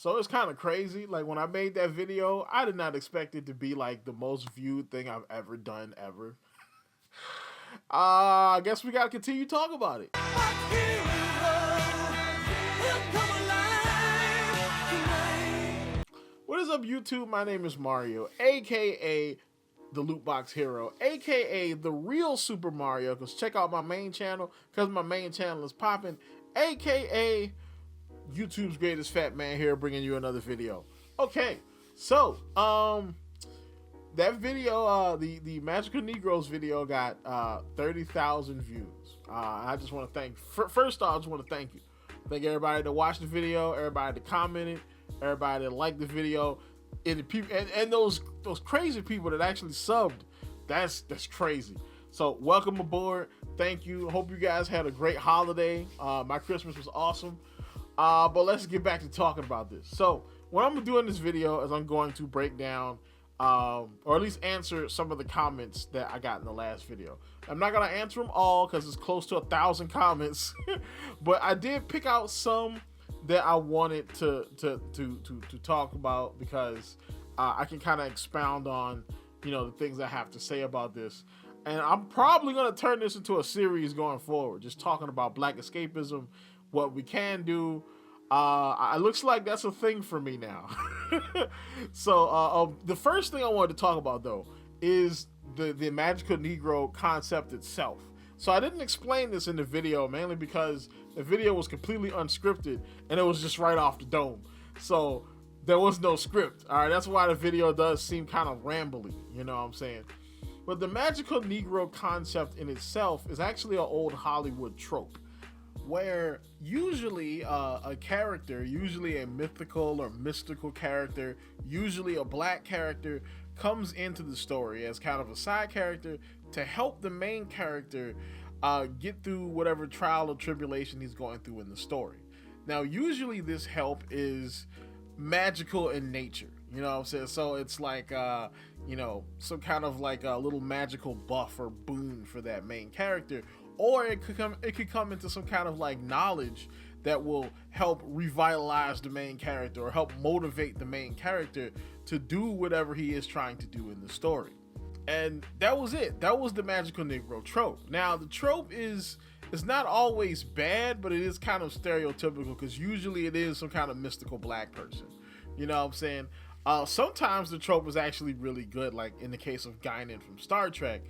So it's kind of crazy. Like when I made that video, I did not expect it to be like the most viewed thing I've ever done ever. I guess we gotta continue talking about it. What is up, YouTube? My name is Mario, aka the Loot Box Hero, aka the real Super Mario. Cause check out my main channel, cause my main channel is popping, aka YouTube's greatest fat man here, bringing you another video. Okay, so that video, the Magical Negroes video got 30,000 views. I just want to thank, first off, I just want to thank you. Thank everybody that watched the video, everybody that commented, everybody that liked the video, and those crazy people that actually subbed. That's crazy. So welcome aboard. Thank you. Hope you guys had a great holiday. My Christmas was awesome. But let's get back to talking about this. So what I'm gonna do in this video is I'm going to break down, or at least answer some of the comments that I got in the last video. I'm not gonna answer them all because it's close to 1,000 comments, but I did pick out some that I wanted to talk about because I can kind of expound on, you know, the things I have to say about this. And I'm probably gonna turn this into a series going forward, just talking about Black escapism, what we can do. It looks like that's a thing for me now. So the first thing I wanted to talk about though is the Magical Negro concept itself. So I didn't explain this in the video, mainly because the video was completely unscripted and it was just right off the dome. So there was no script. All right, that's why the video does seem kind of rambly, you know what I'm saying? But the Magical Negro concept in itself is actually an old Hollywood trope, where usually a character, usually a mythical or mystical character, usually a black character, comes into the story as kind of a side character to help the main character get through whatever trial or tribulation he's going through in the story. Now, usually this help is magical in nature, you know what I'm saying? So it's like, you know, some kind of like a little magical buff or boon for that main character. Or it could come into some kind of like knowledge that will help revitalize the main character or help motivate the main character to do whatever he is trying to do in the story. And that was it. That was the Magical Negro trope. Now, the trope is not always bad, but it is kind of stereotypical because usually it is some kind of mystical black person. You know what I'm saying? Sometimes the trope is actually really good, like in the case of Guinan from Star Trek.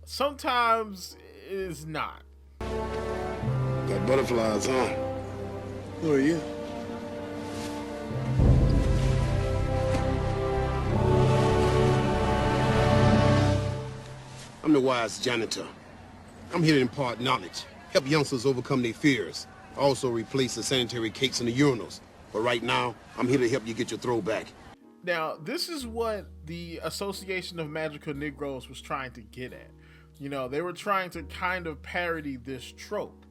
Sometimes it is not. Got butterflies, huh? Who are you? I'm the wise janitor. I'm here to impart knowledge, help youngsters overcome their fears, also replace the sanitary cakes in the urinals. But right now, I'm here to help you get your throwback. Now, this is what the Association of Magical Negroes was trying to get at. You know, they were trying to kind of parody this trope.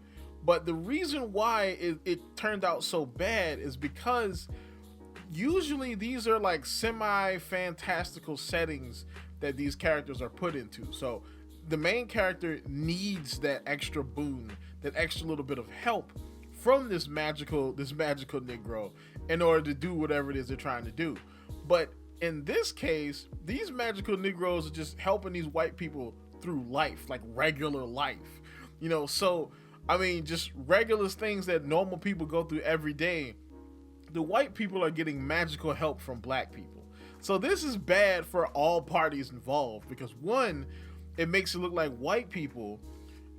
But the reason why it turned out so bad is because usually these are like semi-fantastical settings that these characters are put into. So the main character needs that extra boon, that extra little bit of help from this magical Negro in order to do whatever it is they're trying to do. But in this case, these Magical Negroes are just helping these white people through life, like regular life, you know. So I mean, just regular things that normal people go through every day, the white people are getting magical help from black people. So this is bad for all parties involved because, one, it makes it look like white people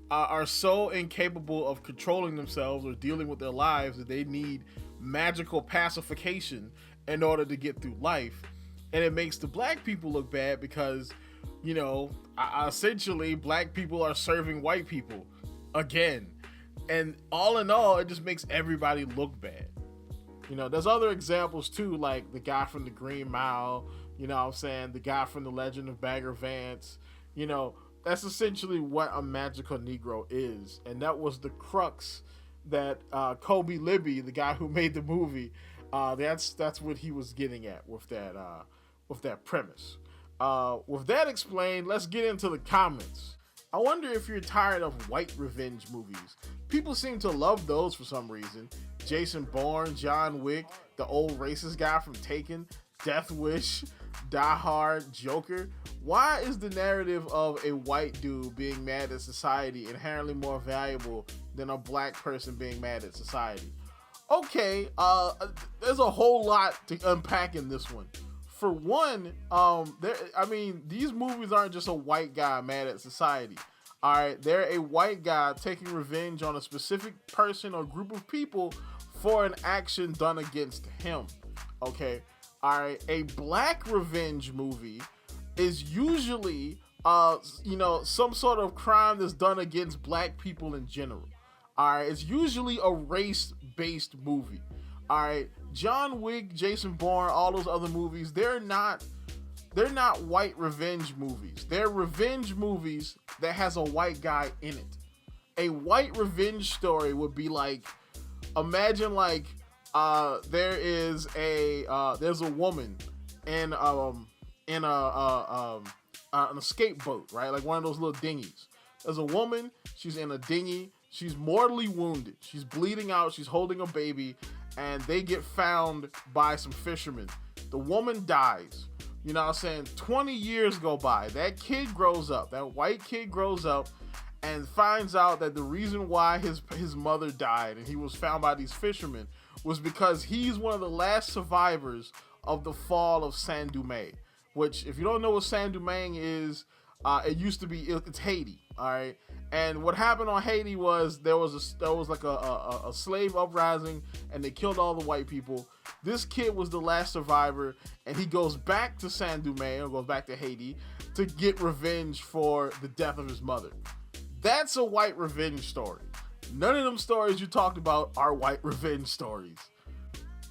are so incapable of controlling themselves or dealing with their lives that they need magical pacification in order to get through life. And it makes the black people look bad because, you know, essentially black people are serving white people again. And all in all, it just makes everybody look bad. You know, there's other examples too, like the guy from the Green Mile, you know what I'm saying? The guy from the Legend of Bagger Vance. You know, that's essentially what a Magical Negro is. And that was the crux that Kobe Libby, the guy who made the movie, that's what he was getting at with that premise. With that explained, let's get into the comments. I wonder if you're tired of white revenge movies. People seem to love those for some reason. Jason Bourne, John Wick, the old racist guy from Taken, Death Wish, Die Hard, Joker. Why is the narrative of a white dude being mad at society inherently more valuable than a black person being mad at society? Okay, there's a whole lot to unpack in this one. For one, these movies aren't just a white guy mad at society. All right, they're a white guy taking revenge on a specific person or group of people for an action done against him. Okay, all right, a black revenge movie is usually, some sort of crime that's done against black people in general. All right, it's usually a race-based movie. All right, John Wick, Jason Bourne, all those other movies, they're not white revenge movies. They're revenge movies that has a white guy in it. A white revenge story would be like, imagine like there's a woman in an escape boat, right? Like one of those little dinghies. There's a woman, she's in a dinghy, she's mortally wounded, she's bleeding out, she's holding a baby, and they get found by some fishermen. The woman dies. You know what I'm saying? 20 years go by. That kid grows up. That white kid grows up and finds out that the reason why his mother died and he was found by these fishermen was because he's one of the last survivors of the fall of Saint Domingue. Which, if you don't know what Saint Domingue is, it's Haiti. All right. And what happened on Haiti was there was like a slave uprising and they killed all the white people. This kid was the last survivor and he goes back to Saint Domingue, or goes back to Haiti to get revenge for the death of his mother. That's a white revenge story. None of them stories you talked about are white revenge stories.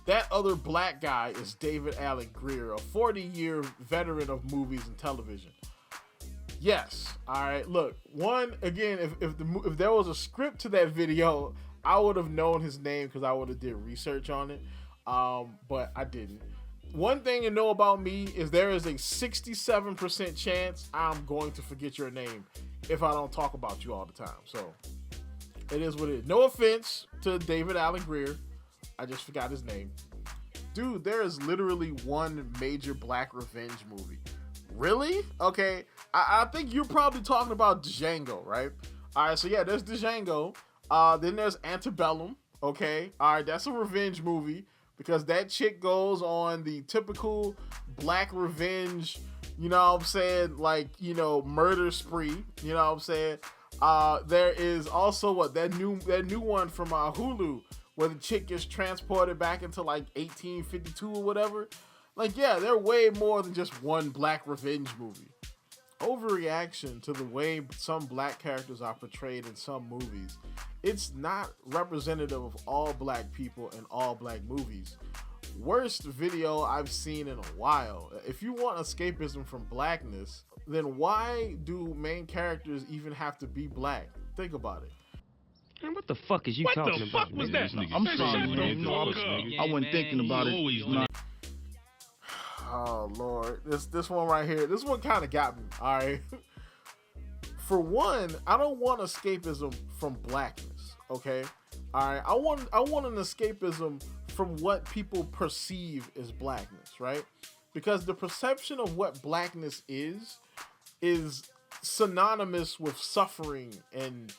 That other black guy is David Alan Grier, a 40-year veteran of movies and television. Yes. All right. Look, if there was a script to that video, I would have known his name because I would have did research on it. But I didn't. One thing to know about me is there is a 67% chance I'm going to forget your name if I don't talk about you all the time. So it is what it is. No offense to David Alan Grier. I just forgot his name. Dude, there is literally one major black revenge movie. Really? Okay. I think you're probably talking about Django, right? All right, so yeah, there's Django. Then there's Antebellum, okay? All right, that's a revenge movie because that chick goes on the typical black revenge, you know what I'm saying, like, murder spree, you know what I'm saying? There is also that new one from Hulu where the chick gets transported back into like 1852 or whatever. Like, yeah, they're way more than just one black revenge movie. Overreaction to the way some black characters are portrayed in some movies. It's not representative of all black people in all black movies. Worst video I've seen in a while. If you want escapism from blackness, then why do main characters even have to be black? Think about it. Man, what the fuck is you talking about? What the fuck was that? I'm sorry, man. I wasn't thinking about it. Oh Lord, this one right here, this one kind of got me. All right. For one, I don't want escapism from blackness. Okay. All right. I want an escapism from what people perceive as blackness, right? Because the perception of what blackness is synonymous with suffering and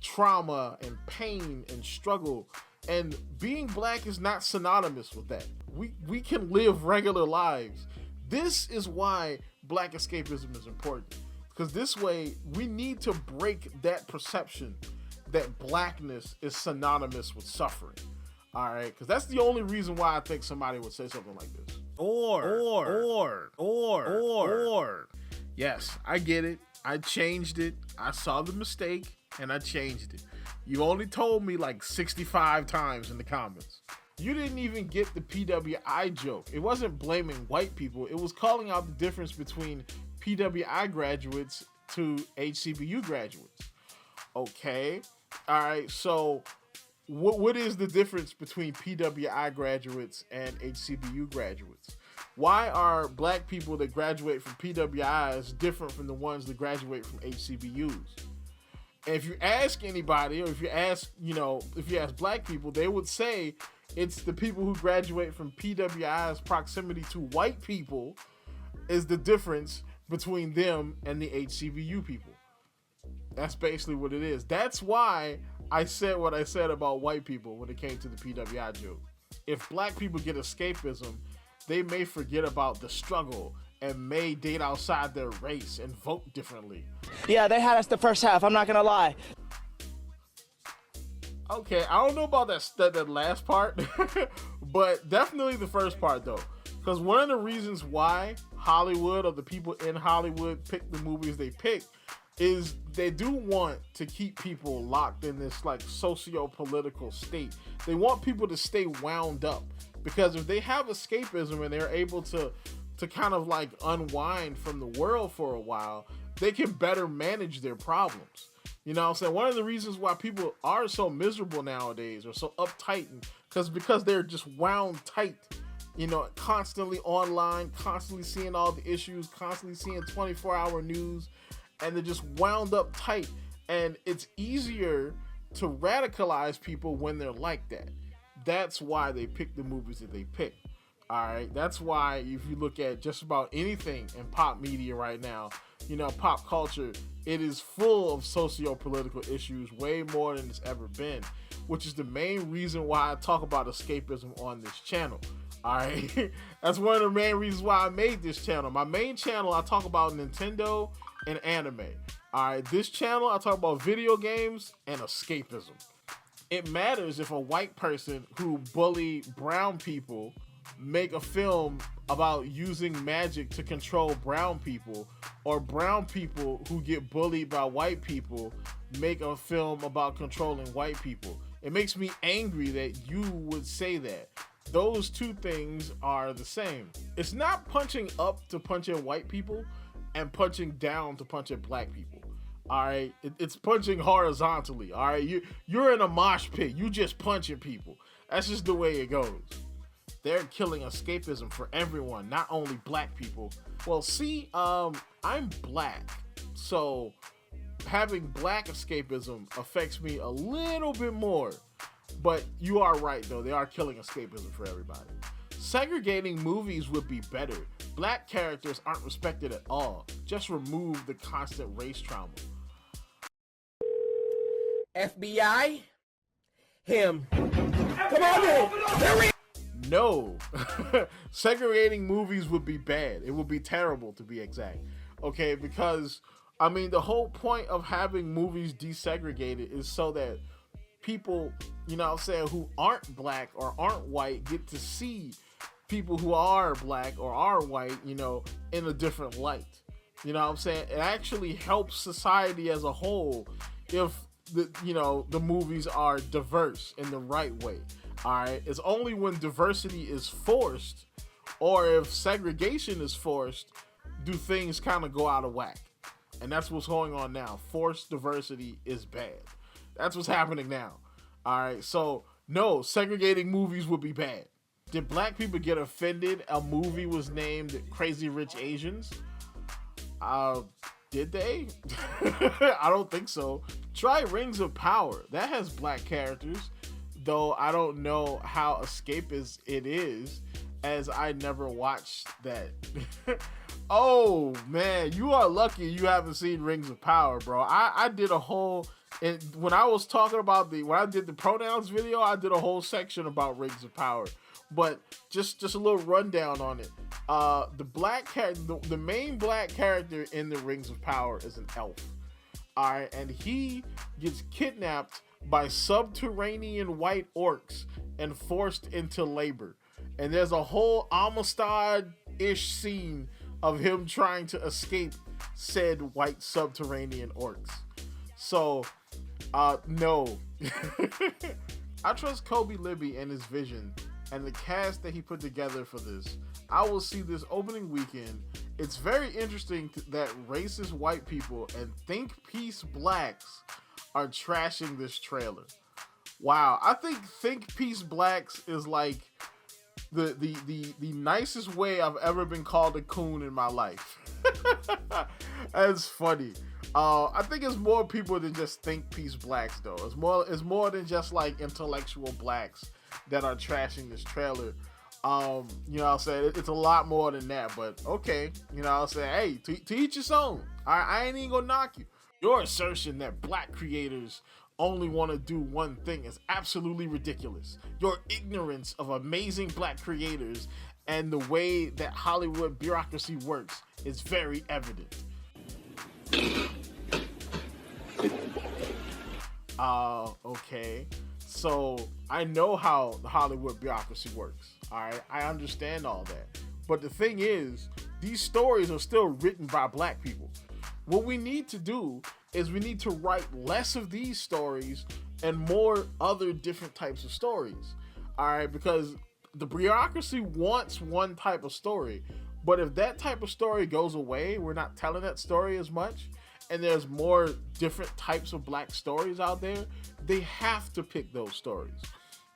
trauma and pain and struggle. And being black is not synonymous with that. We can live regular lives. This is why black escapism is important. Because this way, we need to break that perception that blackness is synonymous with suffering. All right? Because that's the only reason why I think somebody would say something like this. Or. Yes, I get it. I changed it. I saw the mistake and I changed it. You only told me like 65 times in the comments. You didn't even get the PWI joke. It wasn't blaming white people. It was calling out the difference between PWI graduates to HCBU graduates. Okay. All right. So what is the difference between PWI graduates and HCBU graduates? Why are black people that graduate from PWIs different from the ones that graduate from HCBUs? And if you ask anybody, or if you ask black people, they would say it's the people who graduate from PWI's proximity to white people is the difference between them and the HCBU people. That's basically what it is. That's why I said what I said about white people when it came to the PWI joke. If black people get escapism, they may forget about the struggle and may date outside their race and vote differently. Yeah, they had us the first half, I'm not gonna lie. Okay, I don't know about that last part, but definitely the first part though. Because one of the reasons why Hollywood, or the people in Hollywood, pick the movies they pick is they do want to keep people locked in this like socio-political state. They want people to stay wound up, because if they have escapism and they're able to kind of like unwind from the world for a while, they can better manage their problems. You know what I'm saying? One of the reasons why people are so miserable nowadays or so uptight, because they're just wound tight, you know, constantly online, constantly seeing all the issues, constantly seeing 24-hour news, and they're just wound up tight. And it's easier to radicalize people when they're like that. That's why they pick the movies that they pick. All right. That's why if you look at just about anything in pop media right now, you know, pop culture, it is full of socio-political issues, way more than it's ever been, which is the main reason why I talk about escapism on this channel. All right. That's one of the main reasons why I made this channel. My main channel, I talk about Nintendo and anime. All right. This channel, I talk about video games and escapism. It matters if a white person who bully brown people make a film about using magic to control brown people, or brown people who get bullied by white people make a film about controlling white people. It makes me angry that you would say that. Those two things are the same. It's not punching up to punch at white people and punching down to punch at black people. All right, it's punching horizontally. All right, you're in a mosh pit. You just punching people. That's just the way it goes. They're killing escapism for everyone, not only black people. Well, see, I'm black, so having black escapism affects me a little bit more. But you are right, though. They are killing escapism for everybody. Segregating movies would be better. Black characters aren't respected at all. Just remove the constant race trauma. FBI? Him. Come on in! No. Segregating movies would be bad. It would be terrible, to be exact. Okay, because, I mean, the whole point of having movies desegregated is so that people, you know what I'm saying, who aren't black or aren't white get to see people who are black or are white, you know, in a different light. You know what I'm saying? It actually helps society as a whole if the movies are diverse in the right way. All right, it's only when diversity is forced, or if segregation is forced, do things kind of go out of whack. And that's what's going on now. Forced diversity is bad. That's what's happening now. All right, so no, segregating movies would be bad. Did black people get offended a movie was named Crazy Rich Asians? Did they? I don't think so. Try Rings of Power. That has black characters, though I don't know how escapist it is, as I never watched that. Oh man, you are lucky you haven't seen Rings of Power, bro. I did a whole, and when I was talking about when I did the pronouns video, I did a whole section about Rings of Power. But just a little rundown on it. The main black character in the Rings of Power is an elf. All right, and he gets kidnapped by subterranean white orcs and forced into labor. And there's a whole Amistad-ish scene of him trying to escape said white subterranean orcs. So, no. I trust Kobe Libby and his vision and the cast that he put together for this. I will see this opening weekend. It's very interesting that racist white people and think peace blacks are trashing this trailer. Wow, I think Think Peace Blacks is like the nicest way I've ever been called a coon in my life. That's funny. I think it's more people than just think piece blacks though. It's more than just like intellectual blacks that are trashing this trailer. You know what I'm saying? It's a lot more than that, but okay. You know what I'm saying? Hey, to each his own. I ain't even gonna knock you. Your assertion that black creators only want to do one thing is absolutely ridiculous. Your ignorance of amazing black creators and the way that Hollywood bureaucracy works is very evident. Okay. So I know how the Hollywood bureaucracy works. All right, I understand all that. But the thing is, these stories are still written by black people. What we need to do is we need to write less of these stories and more other different types of stories. All right, because the bureaucracy wants one type of story, but if that type of story goes away, we're not telling that story as much, and there's more different types of black stories out there, they have to pick those stories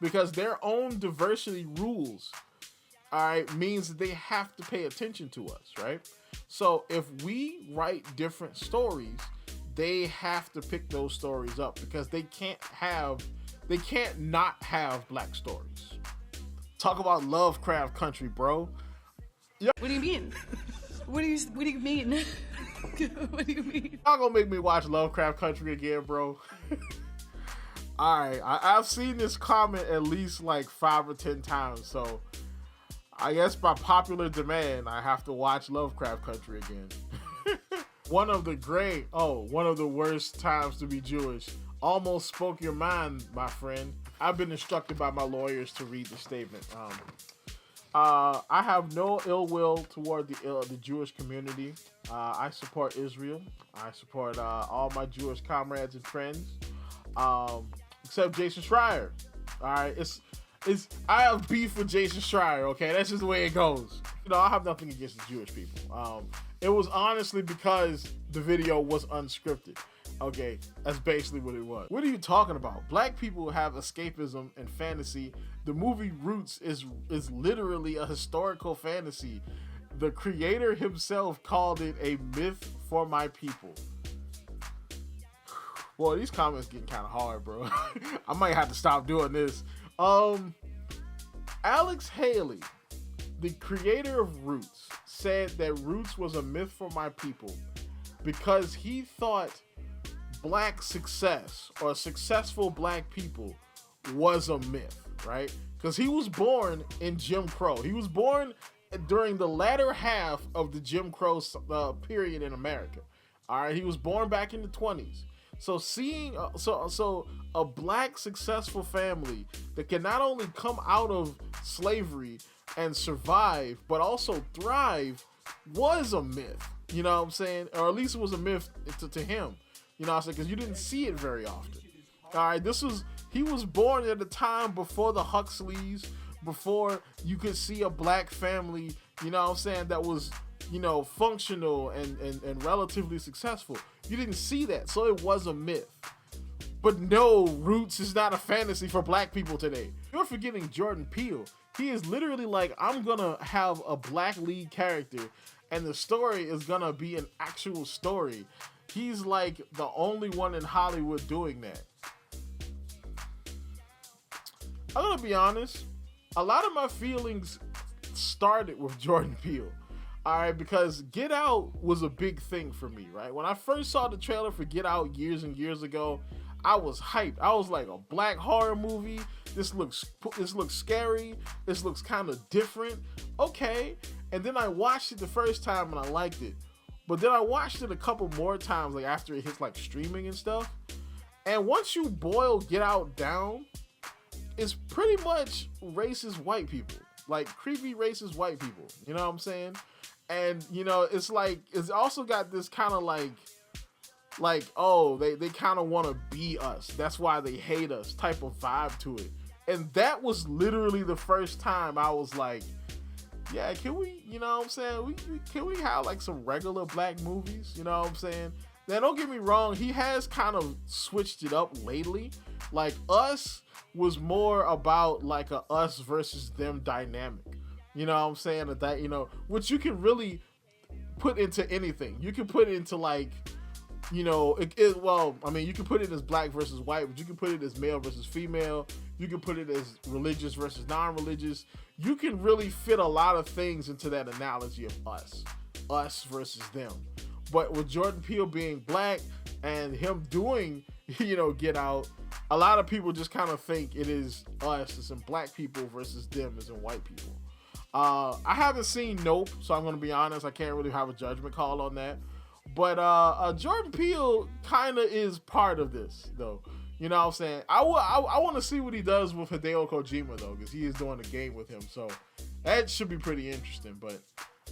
because their own diversity rules, all right, means that they have to pay attention to us, right? So if we write different stories, they have to pick those stories up because they can't not have black stories. Talk about Lovecraft Country, bro. What do you mean? What do you mean? What do you mean? Y'all gonna make me watch Lovecraft Country again, bro? Alright, I've seen this comment at least like 5 or 10 times, so I guess by popular demand, I have to watch Lovecraft Country again. One of the worst times to be Jewish. Almost spoke your mind, my friend. I've been instructed by my lawyers to read the statement. I have no ill will toward the Jewish community. I support Israel. I support all my Jewish comrades and friends, except Jason Schreier. All right, I have beef with Jason Schreier. Okay, that's just the way it goes. You know, I have nothing against the Jewish people. It was honestly because the video was unscripted. Okay, that's basically what it was. What are you talking about? Black people have escapism and fantasy. The movie Roots is literally a historical fantasy. The creator himself called it a myth for my people. Boy, these comments getting kind of hard, bro. I might have to stop doing this. Alex Haley, the creator of Roots, said that Roots was a myth for my people because he thought black success or successful black people was a myth, right? Because he was born in Jim Crow. He was born during the latter half of the Jim Crow period in America. All right, he was born back in the 20s. So seeing so a black successful family that can not only come out of slavery and survive, but also thrive was a myth. You know what I'm saying? Or at least it was a myth to him. You know what I'm saying? Because you didn't see it very often. All right, he was born at a time before the Huxleys, before you could see a black family, you know what I'm saying, that was, you know, functional and relatively successful. You didn't see that, so it was a myth. But no, Roots is not a fantasy for black people today. You're forgetting Jordan Peele. He is literally like, I'm gonna have a black lead character, and the story is gonna be an actual story. He's like the only one in Hollywood doing that. I'm gonna be honest, a lot of my feelings started with Jordan Peele. Alright, because Get Out was a big thing for me, right? When I first saw the trailer for Get Out years and years ago, I was hyped. I was like, a black horror movie. This looks scary. This looks kind of different. Okay. And then I watched it the first time and I liked it. But then I watched it a couple more times, like after it hits like streaming and stuff. And once you boil Get Out down, it's pretty much racist white people. Like creepy racist white people. You know what I'm saying? And, you know, it's like, it's also got this kind of like, oh, they kind of want to be us. That's why they hate us type of vibe to it. And that was literally the first time I was like, yeah, can we, you know what I'm saying? Can we have like some regular black movies? You know what I'm saying? Now, don't get me wrong. He has kind of switched it up lately. Like Us was more about like a us versus them dynamic. You know what I'm saying? That, you know, which you can really put into anything. You can put it into like, you know, well, I mean, you can put it as black versus white, but you can put it as male versus female. You can put it as religious versus non-religious. You can really fit a lot of things into that analogy of us versus them. But with Jordan Peele being black and him doing, you know, Get Out, a lot of people just kind of think it is us as in black people versus them as in white people. I haven't seen Nope, so I'm going to be honest, I can't really have a judgment call on that. But Jordan Peele kind of is part of this, though. You know what I'm saying? I want to see what he does with Hideo Kojima, though, because he is doing a game with him. So that should be pretty interesting. But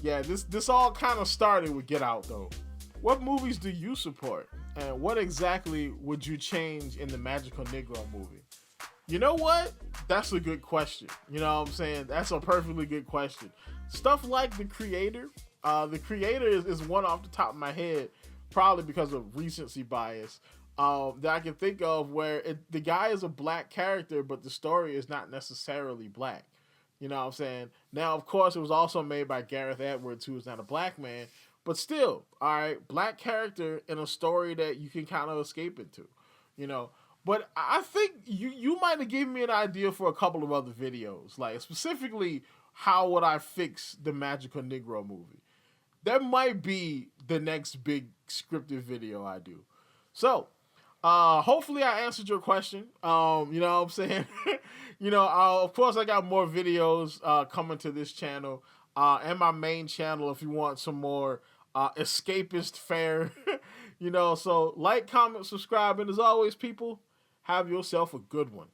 yeah, this all kind of started with Get Out, though. What movies do you support? And what exactly would you change in the Magical Negro movie? You know what? That's a good question. You know what I'm saying? That's a perfectly good question. Stuff like The Creator. The Creator is one off the top of my head, probably because of recency bias, that I can think of where the guy is a black character, but the story is not necessarily black. You know what I'm saying? Now, of course, it was also made by Gareth Edwards, who is not a black man, but still, all right, black character in a story that you can kind of escape into, you know. But I think you might have given me an idea for a couple of other videos, like specifically how would I fix the Magical Negro movie. That might be the next big scripted video I do. So, hopefully I answered your question. You know what I'm saying? You know, of course I got more videos coming to this channel and my main channel if you want some more escapist fare. You know, so like, comment, subscribe, and as always, people, have yourself a good one.